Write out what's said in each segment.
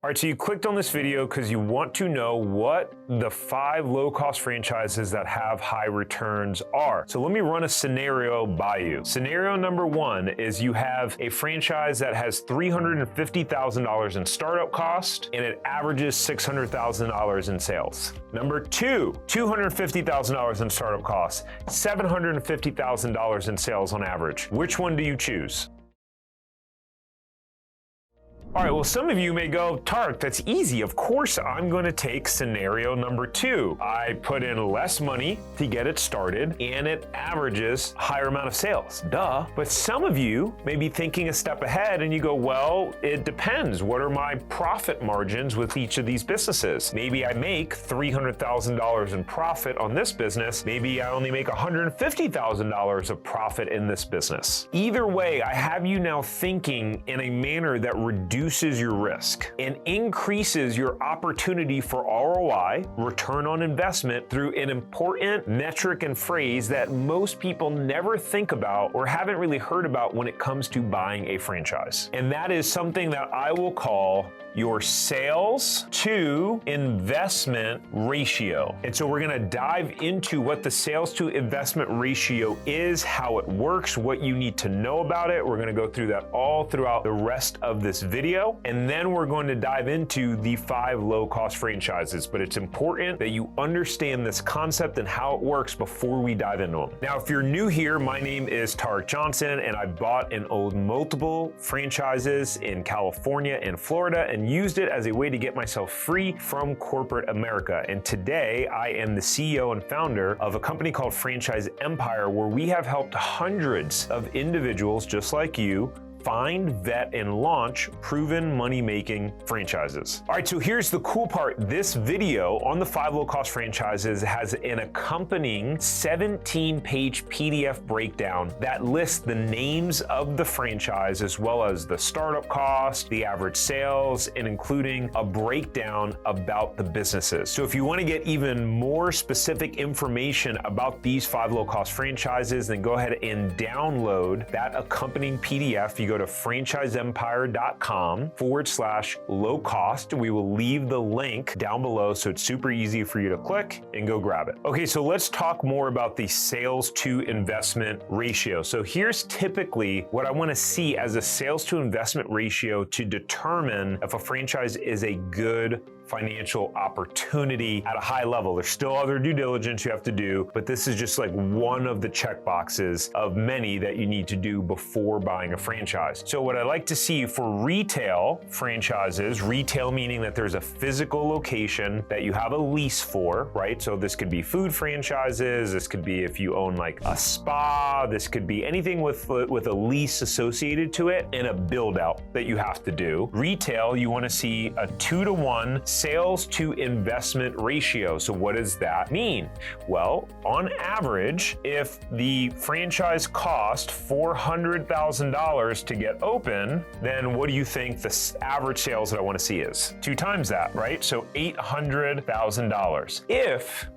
All right, so you clicked on this video because you want to know what the 5 low-cost franchises that have high returns are. So let me run a scenario by you. Scenario number 1 is you have a franchise that has $350,000 in startup cost and it averages $600,000 in sales. Number 2, $250,000 in startup costs, $750,000 in sales on average. Which one do you choose? All right, well, some of you may go, Tariq, that's easy. Of course, I'm going to take scenario number 2. I put in less money to get it started and it averages a higher amount of sales. Duh. But some of you may be thinking a step ahead and you go, well, it depends. What are my profit margins with each of these businesses? Maybe I make $300,000 in profit on this business. Maybe I only make $150,000 of profit in this business. Either way, I have you now thinking in a manner that reduces your risk and increases your opportunity for ROI, return on investment, through an important metric and phrase that most people never think about or haven't really heard about when it comes to buying a franchise. And that is something that I will call your sales to investment ratio. And so we're gonna dive into what the sales to investment ratio is, how it works, what you need to know about it. We're gonna go through that all throughout the rest of this video. And then we're going to dive into the 5 low-cost franchises. But it's important that you understand this concept and how it works before we dive into them. Now, if you're new here, my name is Tariq Johnson, and I bought and owned multiple franchises in California and Florida and used it as a way to get myself free from corporate America. And today I am the CEO and founder of a company called Franchise Empire, where we have helped hundreds of individuals just like you find, vet, and launch proven money-making franchises. All right, so here's the cool part. This video on the 5 low-cost franchises has an accompanying 17-page PDF breakdown that lists the names of the franchise as well as the startup cost, the average sales, and including a breakdown about the businesses. So if you want to get even more specific information about these 5 low-cost franchises, then go ahead and download that accompanying PDF. You go to franchiseempire.com/low cost. We will leave the link down below so it's super easy for you to click and go grab it. Okay, so let's talk more about the sales to investment ratio. So here's typically what I want to see as a sales to investment ratio to determine if a franchise is a good financial opportunity at a high level. There's still other due diligence you have to do, but this is just like one of the check boxes of many that you need to do before buying a franchise. So what I like to see for retail franchises, retail meaning that there's a physical location that you have a lease for, right? So this could be food franchises, this could be if you own like a spa, this could be anything with a lease associated to it and a build out that you have to do. Retail, you want to see a 2-to-1 sales to investment ratio. So what does that mean? Well, on average, if the franchise cost $400,000 to get open, then what do you think the average sales that I want to see is? 2 times that, right? So $800,000. If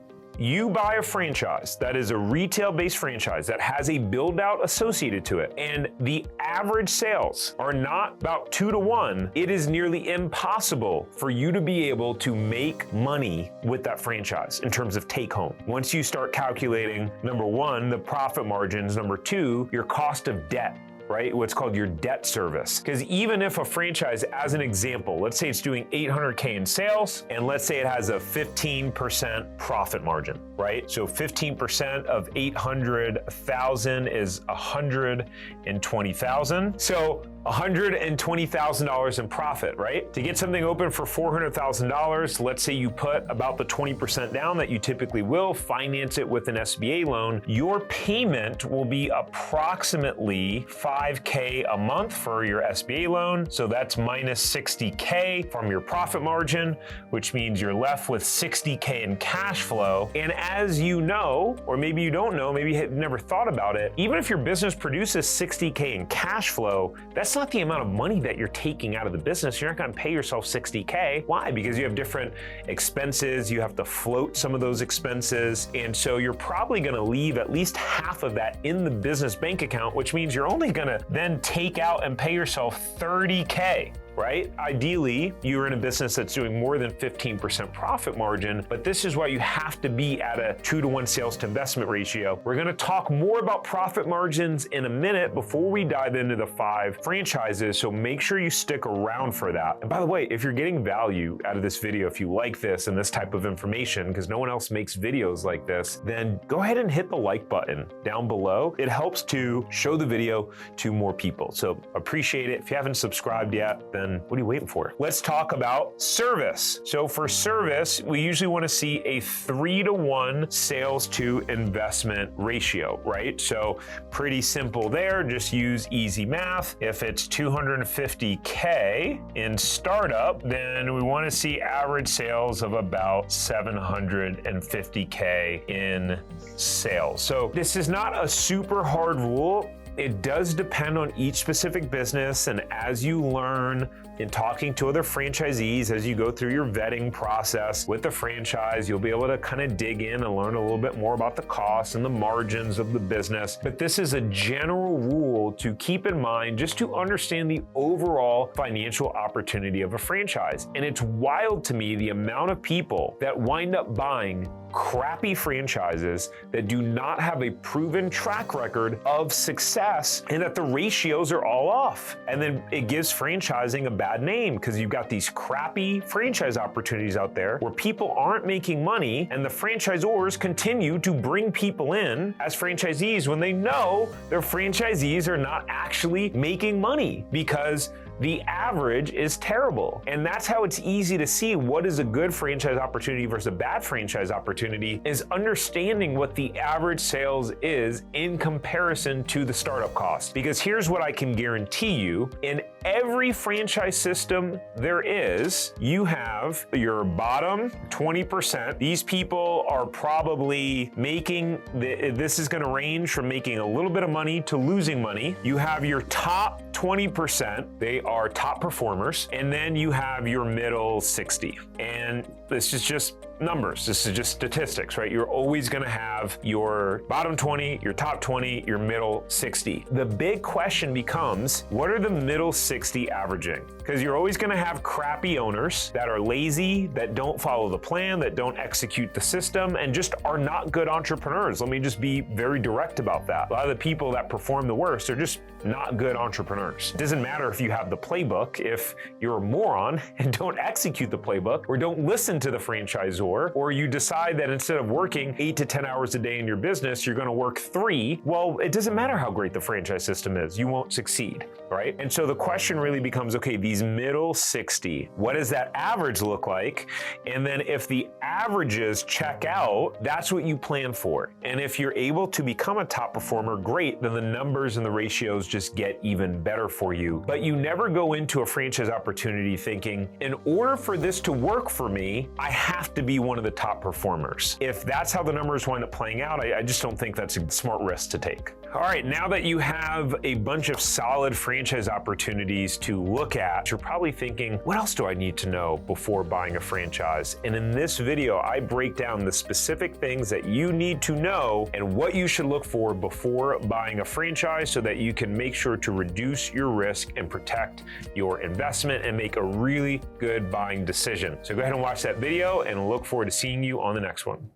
you buy a franchise that is a retail-based franchise that has a build-out associated to it, and the average sales are not about 2-to-1, it is nearly impossible for you to be able to make money with that franchise in terms of take home. Once you start calculating, number 1, the profit margins, number 2, your cost of debt, right? What's called your debt service. Because even if a franchise, as an example, let's say it's doing $800K in sales, and let's say it has a 15% profit margin, right? So 15% of 800,000 is 120,000. So $120,000 in profit, right? To get something open for $400,000, let's say you put about the 20% down that you typically will, finance it with an SBA loan, your payment will be approximately $5K a month for your SBA loan. So that's minus $60K from your profit margin, which means you're left with $60K in cash flow. And as you know, or maybe you don't know, maybe you have never thought about it, even if your business produces $60K in cash flow, that's not the amount of money that you're taking out of the business. You're not going to pay yourself $60K. Why? Because you have different expenses. You have to float some of those expenses. And so you're probably going to leave at least half of that in the business bank account, which means you're only going to then take out and pay yourself $30K. right? Ideally, you're in a business that's doing more than 15% profit margin, but this is why you have to be at a 2-to-1 sales to investment ratio. We're gonna talk more about profit margins in a minute before we dive into the 5 franchises, so make sure you stick around for that. And by the way, if you're getting value out of this video, if you like this and this type of information, because no one else makes videos like this, then go ahead and hit the like button down below. It helps to show the video to more people. So appreciate it. If you haven't subscribed yet, then what are you waiting for? Let's talk about service. So for service, we usually want to see a 3-to-1 sales to investment ratio, right? So pretty simple there. Just use easy math. If it's 250K in startup, then we want to see average sales of about 750K in sales. So this is not a super hard rule. It does depend on each specific business, and as you learn in talking to other franchisees, as you go through your vetting process with the franchise, you'll be able to kind of dig in and learn a little bit more about the costs and the margins of the business. But this is a general rule to keep in mind just to understand the overall financial opportunity of a franchise. And it's wild to me the amount of people that wind up buying crappy franchises that do not have a proven track record of success, and that the ratios are all off. And then it gives franchising a bad name because you've got these crappy franchise opportunities out there where people aren't making money, and the franchisors continue to bring people in as franchisees when they know their franchisees are not actually making money because the average is terrible. And that's how it's easy to see what is a good franchise opportunity versus a bad franchise opportunity, is understanding what the average sales is in comparison to the startup cost. Because here's what I can guarantee you, in every franchise system there is, you have your bottom 20%. These people are probably making, this is gonna range from making a little bit of money to losing money. You have your top 20%, they are top performers, and then you have your middle 60. And this is just numbers. This is just statistics, right? You're always gonna have your bottom 20, your top 20, your middle 60. The big question becomes, what are the middle 60 averaging? Because you're always gonna have crappy owners that are lazy, that don't follow the plan, that don't execute the system, and just are not good entrepreneurs. Let me just be very direct about that. A lot of the people that perform the worst are just not good entrepreneurs. It doesn't matter if you have the playbook, if you're a moron and don't execute the playbook, or don't listen to the franchisor, or you decide that instead of working 8 to 10 hours a day in your business, you're gonna work 3, well, it doesn't matter how great the franchise system is, you won't succeed, right? And so the question really becomes, okay, these middle 60, what does that average look like? And then if the averages check out, that's what you plan for. And if you're able to become a top performer, great, then the numbers and the ratios just get even better for you. But you never go into a franchise opportunity thinking, in order for this to work for me, I have to be one of the top performers. If that's how the numbers wind up playing out, I just don't think that's a smart risk to take. All right, now that you have a bunch of solid franchise opportunities to look at, you're probably thinking, what else do I need to know before buying a franchise? And in this video, I break down the specific things that you need to know and what you should look for before buying a franchise so that you can make sure to reduce your risk and protect your investment and make a really good buying decision. So go ahead and watch that video, and look forward to seeing you on the next one.